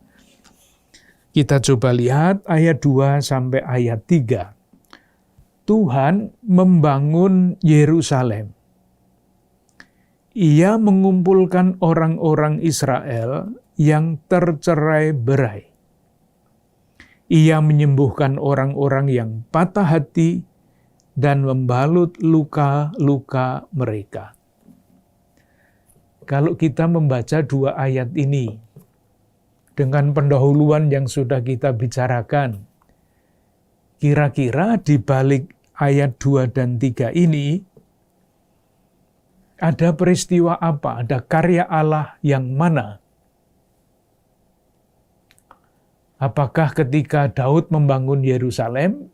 Kita coba lihat ayat 2 sampai ayat 3. Tuhan membangun Yerusalem. Ia mengumpulkan orang-orang Israel yang tercerai-berai. Ia menyembuhkan orang-orang yang patah hati dan membalut luka-luka mereka. Kalau kita membaca dua ayat ini dengan pendahuluan yang sudah kita bicarakan, kira-kira di balik ayat 2 dan 3 ini ada peristiwa apa? Ada karya Allah yang mana? Apakah ketika Daud membangun Yerusalem?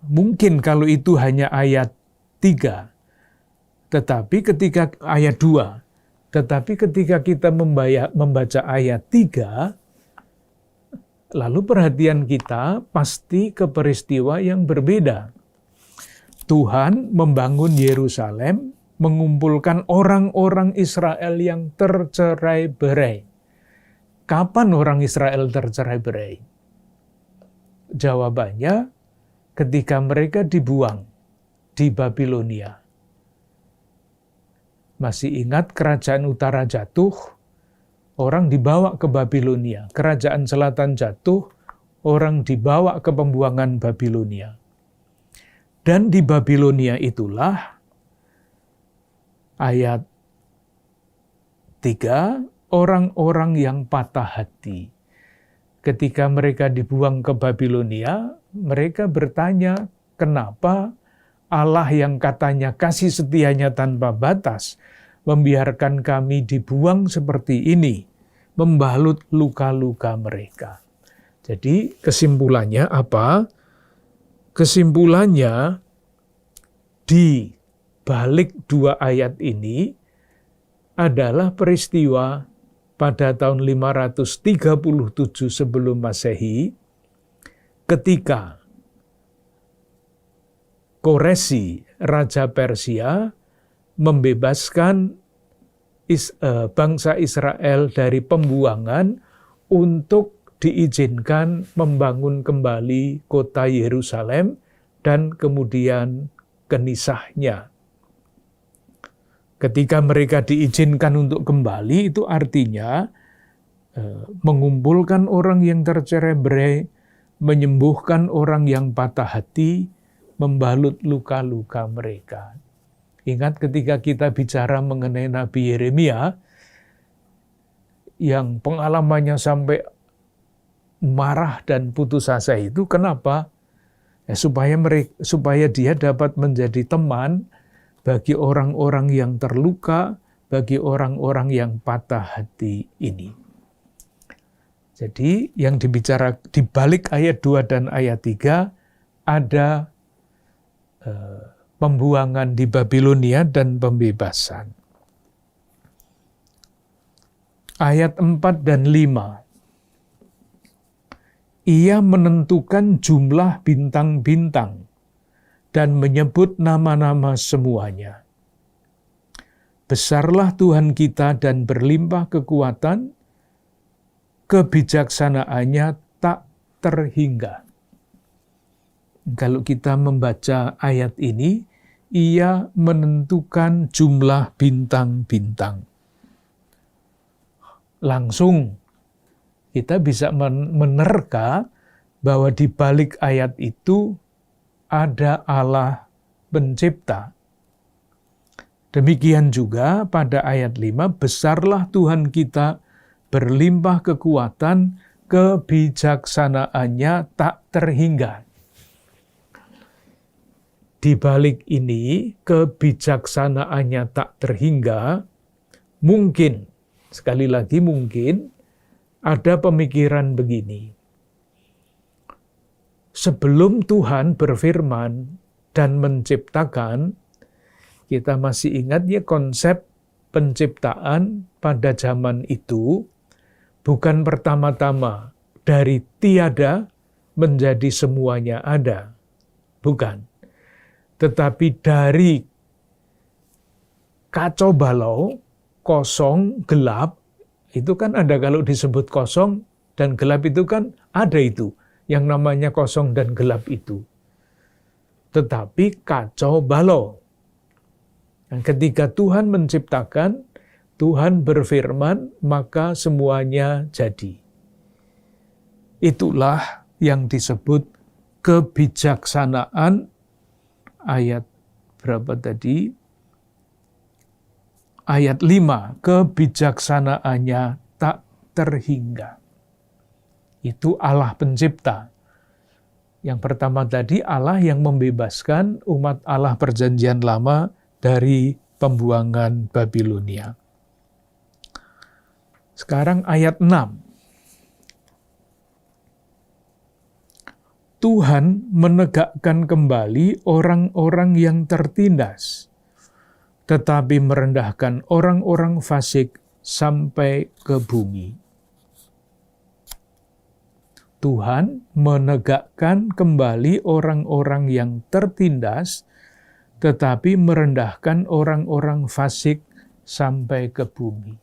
Mungkin kalau itu hanya ayat 3. Tetapi ketika ayat 2, tetapi ketika kita membaca ayat 3, lalu perhatian kita pasti ke peristiwa yang berbeda. Tuhan membangun Yerusalem, mengumpulkan orang-orang Israel yang tercerai-berai. Kapan orang Israel tercerai-berai? Jawabannya, ketika mereka dibuang di Babilonia. Masih ingat kerajaan utara jatuh, orang dibawa ke Babilonia. Kerajaan selatan jatuh, orang dibawa ke pembuangan Babilonia. Dan di Babilonia itulah, ayat 3, orang-orang yang patah hati. Ketika mereka dibuang ke Babilonia, mereka bertanya, kenapa Allah yang katanya kasih setianya tanpa batas, membiarkan kami dibuang seperti ini, membalut luka-luka mereka. Jadi kesimpulannya apa? Kesimpulannya di balik dua ayat ini adalah peristiwa pada tahun 537 sebelum Masehi, ketika Koresi, Raja Persia, membebaskan bangsa Israel dari pembuangan untuk diizinkan membangun kembali kota Yerusalem dan kemudian kenisahnya. Ketika mereka diizinkan untuk kembali, itu artinya mengumpulkan orang yang tercerai-berai, menyembuhkan orang yang patah hati, membalut luka-luka mereka. Ingat ketika kita bicara mengenai Nabi Yeremia, yang pengalamannya sampai marah dan putus asa itu kenapa? Ya, supaya dia dapat menjadi teman bagi orang-orang yang terluka, bagi orang-orang yang patah hati ini. Jadi yang dibicara di balik ayat 2 dan ayat 3 ada pembuangan di Babilonia dan pembebasan. Ayat 4 dan 5. Ia menentukan jumlah bintang-bintang dan menyebut nama-nama semuanya. Besarlah Tuhan kita dan berlimpah kekuatan, kebijaksanaannya tak terhingga. Kalau kita membaca ayat ini, ia menentukan jumlah bintang-bintang. Langsung kita bisa menerka bahwa di balik ayat itu ada Allah pencipta. Demikian juga pada ayat 5, besarlah Tuhan kita, berlimpah kekuatan, kebijaksanaannya tak terhingga. Di balik ini, kebijaksanaannya tak terhingga, mungkin, sekali lagi mungkin, ada pemikiran begini. Sebelum Tuhan berfirman dan menciptakan, kita masih ingat ya konsep penciptaan pada zaman itu, bukan pertama-tama dari tiada menjadi semuanya ada. Bukan. Tetapi dari kacau balau, kosong, gelap, itu kan ada kalau disebut kosong dan gelap itu kan ada itu, yang namanya kosong dan gelap itu. Tetapi kacau balau. Dan ketika Tuhan menciptakan, Tuhan berfirman, maka semuanya jadi. Itulah yang disebut kebijaksanaan. Ayat berapa tadi? Ayat 5, kebijaksanaannya tak terhingga. Itu Allah pencipta. Yang pertama tadi Allah yang membebaskan umat Allah perjanjian lama dari pembuangan Babilonia. Sekarang ayat 6. Tuhan menegakkan kembali orang-orang yang tertindas, tetapi merendahkan orang-orang fasik sampai ke bumi. Tuhan menegakkan kembali orang-orang yang tertindas, tetapi merendahkan orang-orang fasik sampai ke bumi.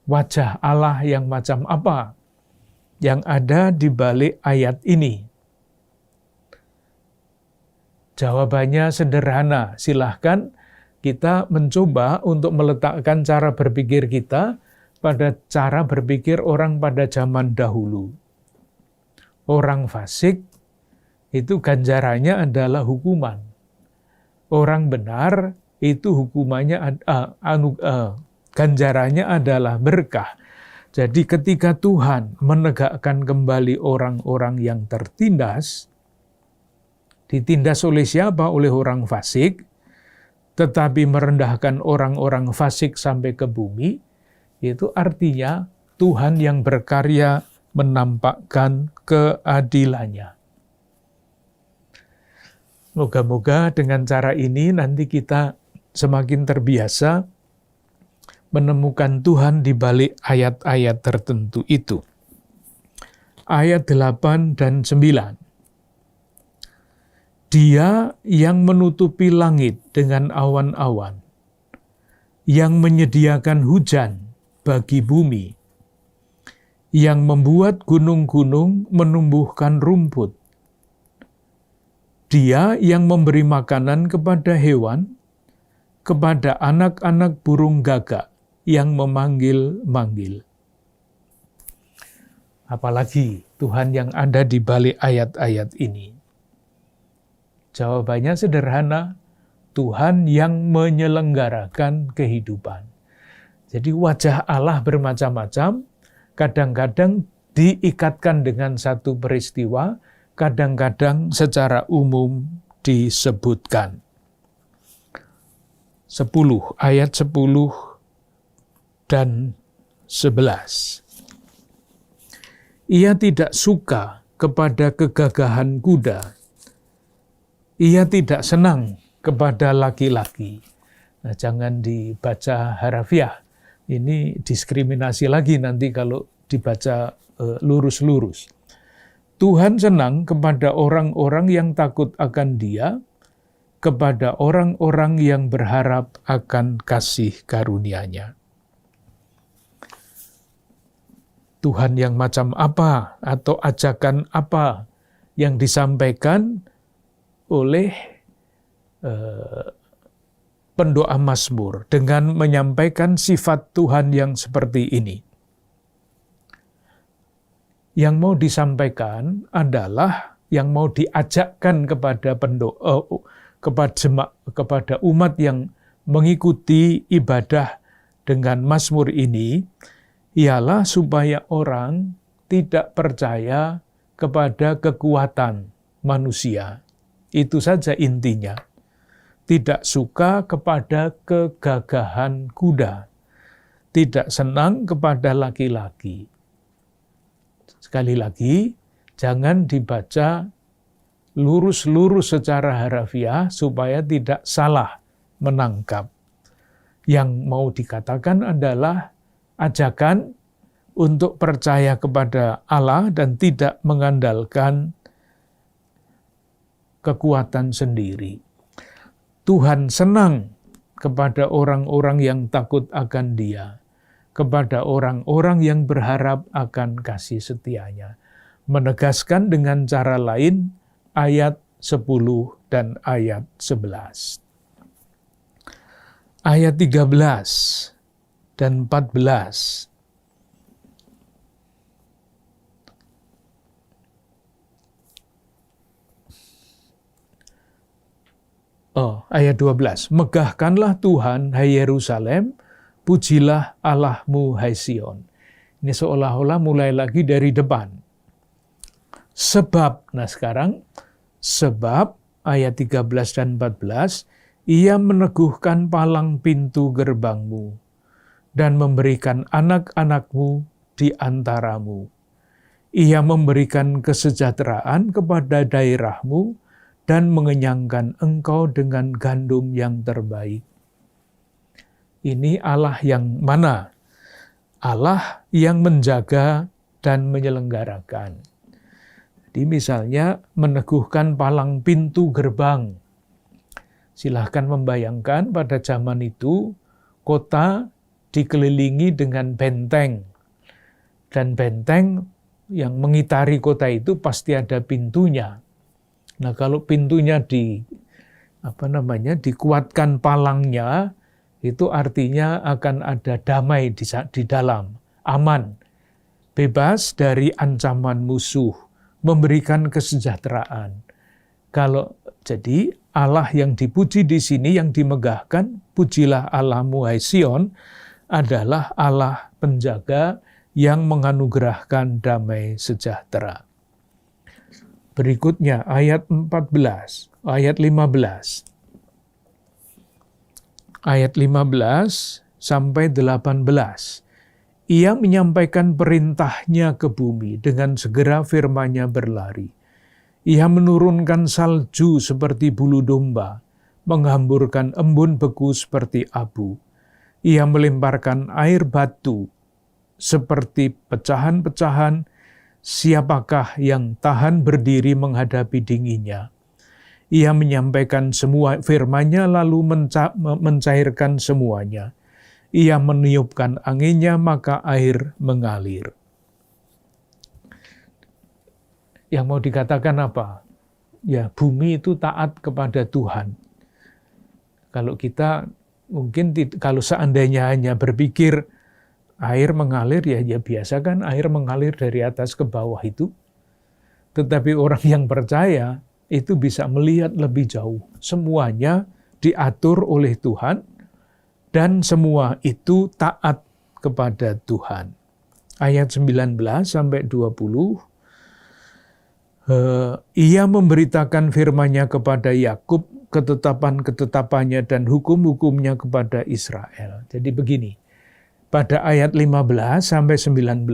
Wajah Allah yang macam apa yang ada di balik ayat ini? Jawabannya sederhana, silahkan kita mencoba untuk meletakkan cara berpikir kita pada cara berpikir orang pada zaman dahulu. Orang fasik itu ganjarannya adalah hukuman. Orang benar itu hukumannya ganjarannya adalah berkah. Jadi ketika Tuhan menegakkan kembali orang-orang yang tertindas, ditindas oleh siapa? Oleh orang fasik, tetapi merendahkan orang-orang fasik sampai ke bumi, itu artinya Tuhan yang berkarya menampakkan keadilannya. Moga-moga dengan cara ini nanti kita semakin terbiasa menemukan Tuhan di balik ayat-ayat tertentu itu. Ayat 8 dan 9. Dia yang menutupi langit dengan awan-awan, yang menyediakan hujan bagi bumi, yang membuat gunung-gunung menumbuhkan rumput. Dia yang memberi makanan kepada hewan, kepada anak-anak burung gagak yang memanggil-manggil. Apalagi Tuhan yang ada di balik ayat-ayat ini? Jawabannya sederhana, Tuhan yang menyelenggarakan kehidupan. Jadi wajah Allah bermacam-macam, kadang-kadang diikatkan dengan satu peristiwa, kadang-kadang secara umum disebutkan. 10, ayat 10 dan 11. Ia tidak suka kepada kegagahan kuda. Ia tidak senang kepada laki-laki. Nah, jangan dibaca harafiah. Ini diskriminasi lagi nanti kalau dibaca lurus-lurus. Tuhan senang kepada orang-orang yang takut akan Dia, kepada orang-orang yang berharap akan kasih karunia-Nya. Tuhan yang macam apa atau ajakan apa yang disampaikan oleh pendoa Mazmur dengan menyampaikan sifat Tuhan yang seperti ini. Yang mau disampaikan adalah yang mau diajakkan kepada pendoa, kepada umat yang mengikuti ibadah dengan Mazmur ini, ialah supaya orang tidak percaya kepada kekuatan manusia. Itu saja intinya. Tidak suka kepada kegagahan kuda. Tidak senang kepada laki-laki. Sekali lagi, jangan dibaca lurus-lurus secara harafiah supaya tidak salah menangkap. Yang mau dikatakan adalah ajakan untuk percaya kepada Allah dan tidak mengandalkan kekuatan sendiri. Tuhan senang kepada orang-orang yang takut akan Dia, kepada orang-orang yang berharap akan kasih setia-Nya. Menegaskan dengan cara lain ayat 10 dan ayat 11. Ayat 13 dan 14. Ayat 12. Megahkanlah Tuhan, hai Yerusalem, pujilah Allahmu, hai Sion. Ini seolah-olah mulai lagi dari depan. Sebab, nah sekarang, sebab ayat 13 dan 14, ia meneguhkan palang pintu gerbangmu dan memberikan anak-anakmu di antaramu. Ia memberikan kesejahteraan kepada daerahmu dan mengenyangkan engkau dengan gandum yang terbaik. Ini Allah yang mana? Allah yang menjaga dan menyelenggarakan. Jadi misalnya meneguhkan palang pintu gerbang. Silahkan membayangkan pada zaman itu kota dikelilingi dengan benteng. Dan benteng yang mengitari kota itu pasti ada pintunya. Nah, kalau pintunya dikuatkan palangnya, itu artinya akan ada damai di dalam, aman, bebas dari ancaman musuh, memberikan kesejahteraan. Kalau jadi Allah yang dipuji di sini, yang dimegahkan, pujilah Allahmu hai Sion, adalah Allah penjaga yang menganugerahkan damai sejahtera. Berikutnya ayat 14, ayat 15. Ayat 15 sampai 18. Ia menyampaikan perintahnya ke bumi, dengan segera firman-Nya berlari. Ia menurunkan salju seperti bulu domba, menghamburkan embun beku seperti abu. Ia melemparkan air batu seperti pecahan-pecahan. Siapakah yang tahan berdiri menghadapi dinginnya? Ia menyampaikan semua firman-Nya lalu mencairkan semuanya. Ia meniupkan anginnya maka air mengalir. Yang mau dikatakan apa? Ya, bumi itu taat kepada Tuhan. Kalau kita mungkin kalau seandainya hanya berpikir air mengalir, ya biasa kan air mengalir dari atas ke bawah itu. Tetapi orang yang percaya itu bisa melihat lebih jauh. Semuanya diatur oleh Tuhan dan semua itu taat kepada Tuhan. ayat 19 sampai 20. Ia memberitakan firman-Nya kepada Yakub, ketetapan-ketetapannya dan hukum-hukumnya kepada Israel. Jadi begini, pada ayat 15 sampai 19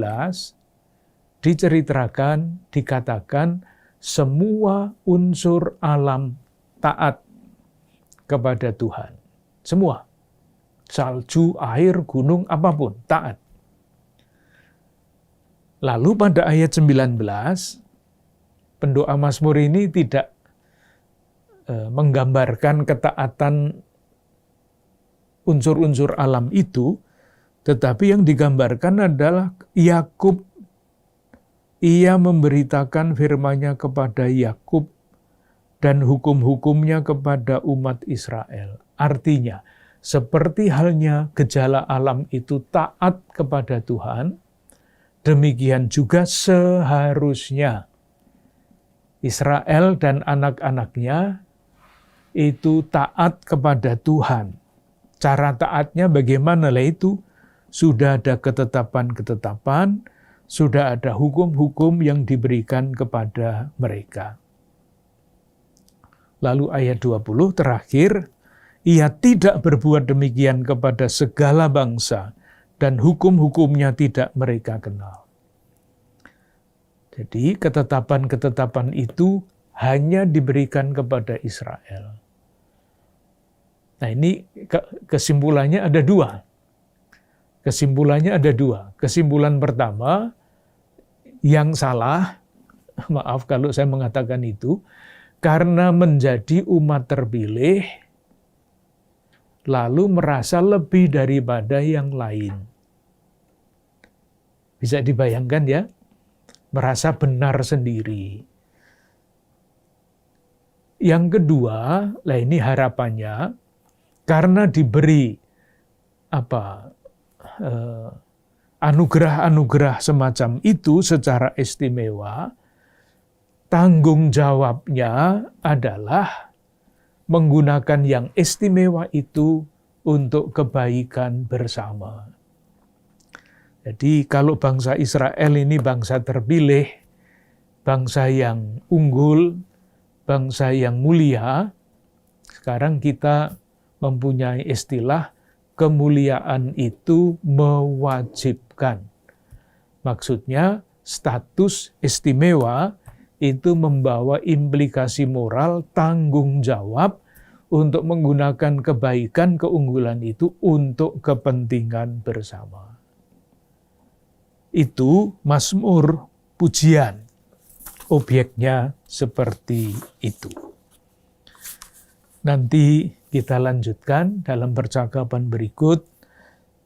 diceritakan, dikatakan semua unsur alam taat kepada Tuhan. Semua. Salju, air, gunung, apapun, taat. Lalu pada ayat 19, pendoa Mazmur ini tidak menggambarkan ketaatan unsur-unsur alam itu, tetapi yang digambarkan adalah Yakub. Ia memberitakan firman-Nya kepada Yakub dan hukum-hukumnya kepada umat Israel. Artinya, seperti halnya gejala alam itu taat kepada Tuhan, demikian juga seharusnya Israel dan anak-anaknya itu taat kepada Tuhan. Cara taatnya bagaimana? Lah itu sudah ada ketetapan-ketetapan, sudah ada hukum-hukum yang diberikan kepada mereka. Lalu ayat 20 terakhir, ia tidak berbuat demikian kepada segala bangsa dan hukum-hukumnya tidak mereka kenal. Jadi ketetapan-ketetapan itu hanya diberikan kepada Israel. Nah ini kesimpulannya ada dua. Kesimpulan pertama, yang salah, maaf kalau saya mengatakan itu, karena menjadi umat terpilih, lalu merasa lebih daripada yang lain. Bisa dibayangkan ya, merasa benar sendiri. Yang kedua, lah ini harapannya, karena diberi anugerah-anugerah semacam itu secara istimewa, tanggung jawabnya adalah menggunakan yang istimewa itu untuk kebaikan bersama. Jadi kalau bangsa Israel ini bangsa terpilih, bangsa yang unggul, bangsa yang mulia, sekarang kita mempunyai istilah kemuliaan itu mewajibkan. Maksudnya status istimewa itu membawa implikasi moral tanggung jawab untuk menggunakan kebaikan keunggulan itu untuk kepentingan bersama. Itu Mazmur pujian. Objeknya seperti itu. Nanti kita lanjutkan dalam percakapan berikut,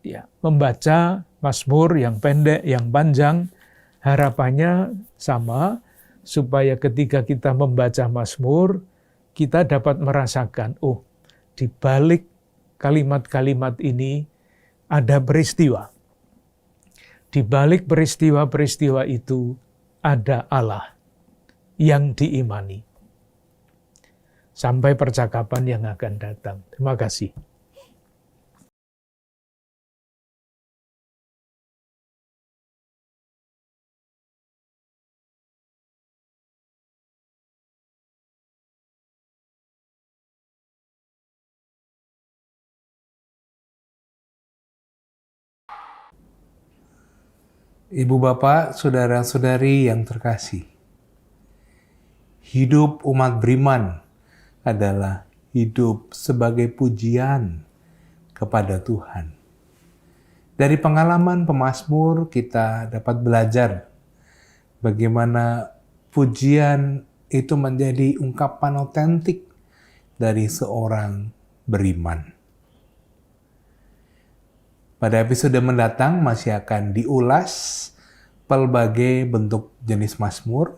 ya, membaca Mazmur yang pendek, yang panjang, harapannya sama, supaya ketika kita membaca Mazmur, kita dapat merasakan, oh, di balik kalimat-kalimat ini ada peristiwa. Di balik peristiwa-peristiwa itu ada Allah yang diimani. Sampai percakapan yang akan datang. Terima kasih. Ibu bapak, saudara-saudari yang terkasih, hidup umat beriman adalah hidup sebagai pujian kepada Tuhan. Dari pengalaman pemazmur kita dapat belajar bagaimana pujian itu menjadi ungkapan otentik dari seorang beriman. Pada episode mendatang masih akan diulas pelbagai bentuk jenis mazmur,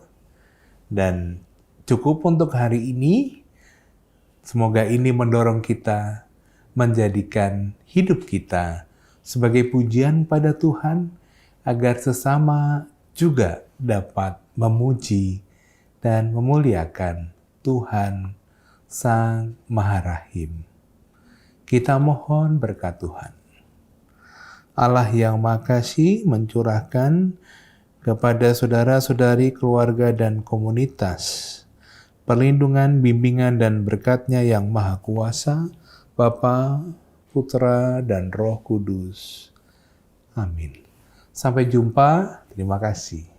dan cukup untuk hari ini. Semoga ini mendorong kita menjadikan hidup kita sebagai pujian pada Tuhan, agar sesama juga dapat memuji dan memuliakan Tuhan Sang Maha Rahim. Kita mohon berkat Tuhan. Allah yang Maha Kasih mencurahkan kepada saudara-saudari, keluarga, dan komunitas perlindungan, bimbingan, dan berkat-Nya yang Maha Kuasa, Bapa, Putra, dan Roh Kudus. Amin. Sampai jumpa. Terima kasih.